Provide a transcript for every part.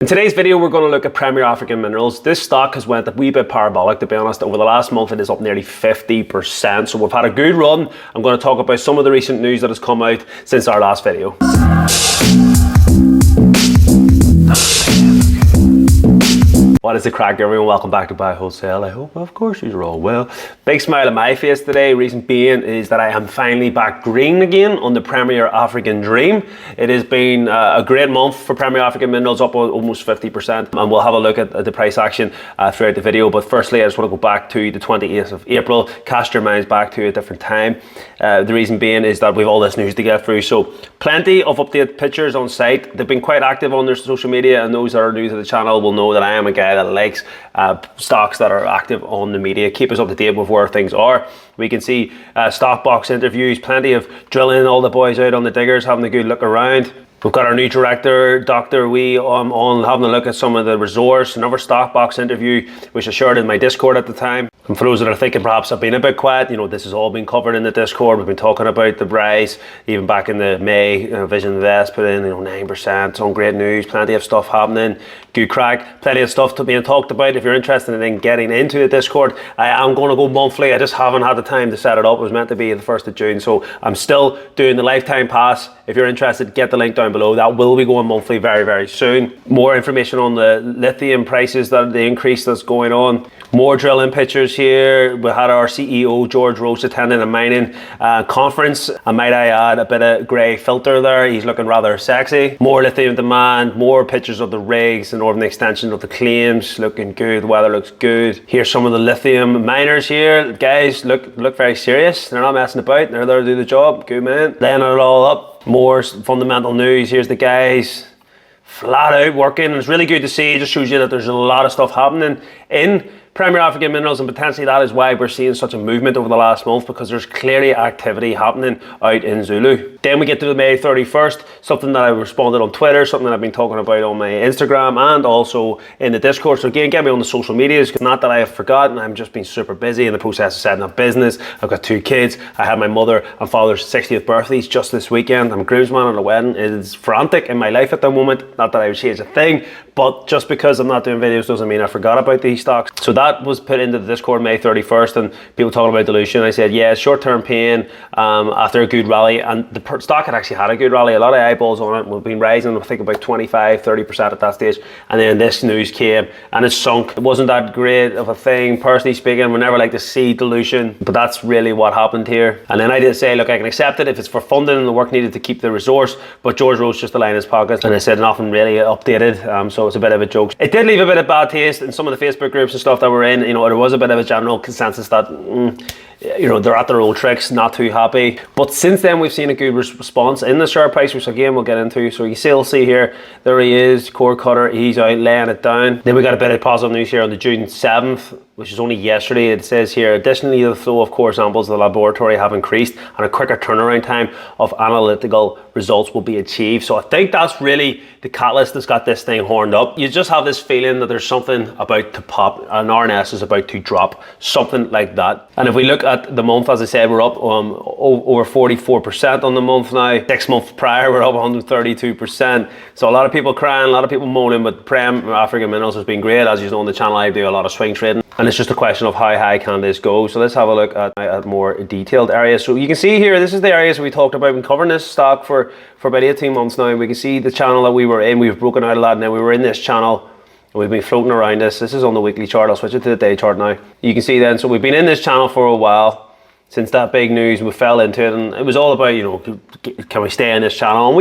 In today's video, we're going to look at Premier African Minerals. This stock has went a wee bit parabolic, to be honest. Over the last month, it is up nearly 50%. So we've had a good run. I'm going to talk about some of the recent news that has come out since our last video. What is the crack, everyone? Welcome back to Buy Wholesale. I hope, of course, you're all well. Big smile on my face today. Reason being is that I am finally back green again on the Premier African Dream. It has been a great month for Premier African Minerals, up almost 50%. And we'll have a look at the price action throughout the video. But firstly, I just want to go back to the 28th of April. Cast your minds back to a different time. The reason being is that we've all this news to get through. So plenty of updated pictures on site. They've been quite active on their social media, and those that are new to the channel will know that I am a guy that likes stocks that are active on the media, keep us up to date with where things are. We can see stock box interviews, plenty of drilling, all the boys out on the diggers having a good look around. We've got our new director, Dr. Wee, on having a look at some of the resource. Another stock box interview, which I shared in my Discord at the time. And for those that are thinking perhaps I've been a bit quiet, you know, this has all been covered in the Discord. We've been talking about the rise, even back in the May, Vision Invest put in, 9%, some great news, plenty of stuff happening, good crack, plenty of stuff to being talked about. If you're interested in getting into the Discord, I am going to go monthly. I just haven't had the time to set it up. It was meant to be the 1st of June, so I'm still doing the lifetime pass. If you're interested, get the link down below. That will be going monthly very, very soon. More information on the lithium prices, that the increase that's going on. More drilling pictures here. We had our CEO, George Roach, attending a mining conference. And might I add, a bit of grey filter there. He's looking rather sexy. More lithium demand, more pictures of the rigs, and over the extension of the claims. Looking good, weather looks good. Here's some of the lithium miners here. Guys look very serious. They're not messing about. They're there to do the job. Good man. Laying it all up. More fundamental news. Here's the guys flat out working. It's really good to see. It just shows you that there's a lot of stuff happening in Premier African Minerals, and potentially that is why we're seeing such a movement over the last month, because there's clearly activity happening out in Zulu. Then we get to the May 31st, something that I responded on Twitter, something that I've been talking about on my Instagram and also in the Discord. So again, get me on the social medias. Not that I have forgotten, I've just been super busy in the process of setting up business. I've got 2 kids. I had my mother and father's 60th birthdays just this weekend. I'm a groomsman at a wedding. It is frantic in my life at the moment. Not that I would change a thing, but just because I'm not doing videos doesn't mean I forgot about these stocks. So that was put into the Discord May 31st, and people talking about dilution. I said, yeah, short-term pain after a good rally, and the stock had actually had a good rally. A lot of eyeballs on it. We've been rising, I think, about 25-30% at that stage, and then this news came and it sunk. It wasn't that great of a thing, personally speaking. We never like to see dilution, but that's really what happened here. And then I did say, look, I can accept it if it's for funding and the work needed to keep the resource, but George Roach just to line his pockets, and I said nothing really updated, so it's a bit of a joke. It did leave a bit of bad taste in some of the Facebook groups and stuff that we're in. There was a bit of a general consensus that they're at their old tricks, not too happy. But since then, we've seen a good response in the share price, which again we'll get into. So you still see here, there he is, core cutter, he's out laying it down. Then we got a bit of positive news here on the June 7th, which is only yesterday. It says here, additionally, the flow of core samples of the laboratory have increased and a quicker turnaround time of analytical results will be achieved. So I think that's really the catalyst that's got this thing horned up. You just have this feeling that there's something about to pop, an RNS is about to drop, something like that. And if we look at the month, as I said, we're up over 44% on the month now. 6 months prior, we're up 132%. So a lot of people crying, a lot of people moaning, but Prem African Minerals has been great. As you know, on the channel, I do a lot of swing trading, and it's just a question of how high can this go. So let's have a look at more detailed areas. So you can see here, this is the areas we talked about. We've been covering this stock for about 18 months now. We can see the channel that we were in. We've broken out a lot, and then we were in this channel. We've been floating around this. This is on the weekly chart. I'll switch it to the day chart now. You can see then, so we've been in this channel for a while. Since that big news, we fell into it, and it was all about, can we stay in this channel? And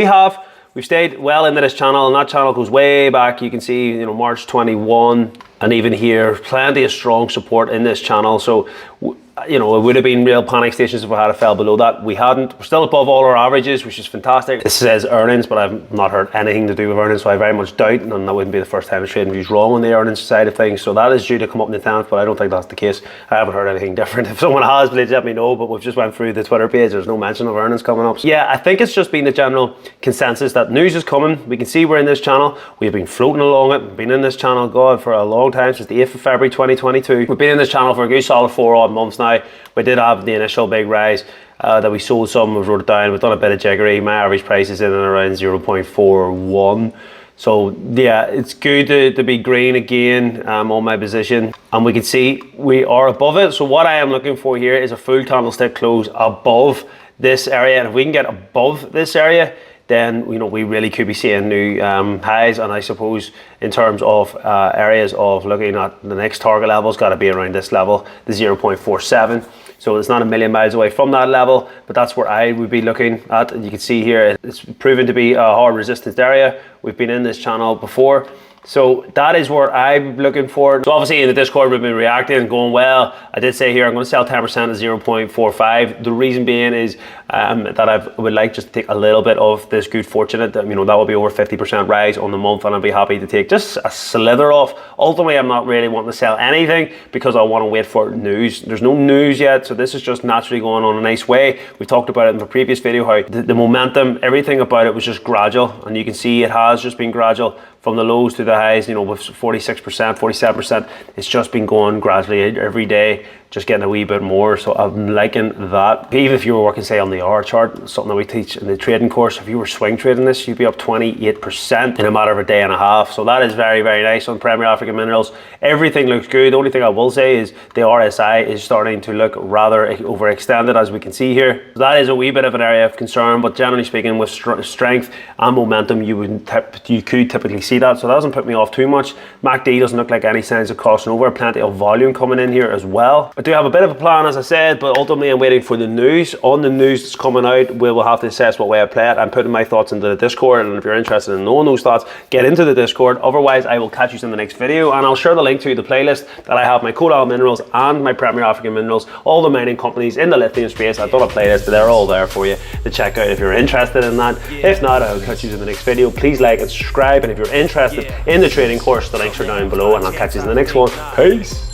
we've stayed well into this channel, and that channel goes way back. You can see, March 21, and even here, plenty of strong support in this channel. So, it would have been real panic stations if we had fell below that. We hadn't. We're still above all our averages, which is fantastic. This says earnings, but I've not heard anything to do with earnings, so I very much doubt, and that wouldn't be the first time trading views wrong on the earnings side of things. So that is due to come up in the 10th, but I don't think that's the case. I haven't heard anything different. If someone has, please let me know, but we've just went through the Twitter page. There's no mention of earnings coming up. So yeah, I think it's just been the general consensus that news is coming. We can see we're in this channel. We've been floating along it. We've been in this channel, God, for a long time, since the 8th of February 2022. We've been in this channel for a good solid 4 odd months now. We did have the initial big rise that we sold some, we wrote it down, we've done a bit of jiggery. My average price is in and around 0.41. So yeah, it's good to be green again on my position, and we can see we are above it. So what I am looking for here is a full candlestick close above this area, and if we can get above this area, then we really could be seeing new highs. And I suppose in terms of areas of looking at the next target level, it's got to be around this level, the 0.47. So it's not a million miles away from that level, but that's where I would be looking at. And you can see here, it's proven to be a hard resistance area. We've been in this channel before. So that is where I'm looking for. So obviously in the Discord, we've been reacting and going, well, I did say here, I'm going to sell 10% at 0.45. The reason being is that I would like just to take a little bit of this good fortune. That will be over 50% rise on the month, and I'll be happy to take just a slither off. Ultimately, I'm not really wanting to sell anything because I want to wait for news. There's no news yet, so this is just naturally going on a nice way. We talked about it in the previous video, how the momentum, everything about it was just gradual, and you can see it has just been gradual from the lows to the highs, with 46%, 47%. It's just been going gradually every day, just getting a wee bit more. So I'm liking that. Even if you were working, say, on the hour chart, something that we teach in the trading course, if you were swing trading this, you'd be up 28% in a matter of a day and a half. So that is very, very nice on Premier African Minerals. Everything looks good. The only thing I will say is the RSI is starting to look rather overextended, as we can see here. So that is a wee bit of an area of concern, but generally speaking, with strength and momentum, you could typically see that. So that doesn't put me off too much. MACD doesn't look like any signs of crossing over. Plenty of volume coming in here as well. I do have a bit of a plan, as I said, but ultimately I'm waiting for the news. On the news that's coming out, we will have to assess what way I play it. I'm putting my thoughts into the Discord, and if you're interested in knowing those thoughts, get into the Discord. Otherwise, I will catch you in the next video, and I'll share the link to the playlist that I have my Coal Minerals and my Premier African Minerals, all the mining companies in the lithium space. I've done a playlist, they're all there for you to check out if you're interested in that. If not, I'll catch you in the next video. Please like and subscribe, and if you're interested in the trading course, the links are down below, and I'll catch you in the next one. Peace.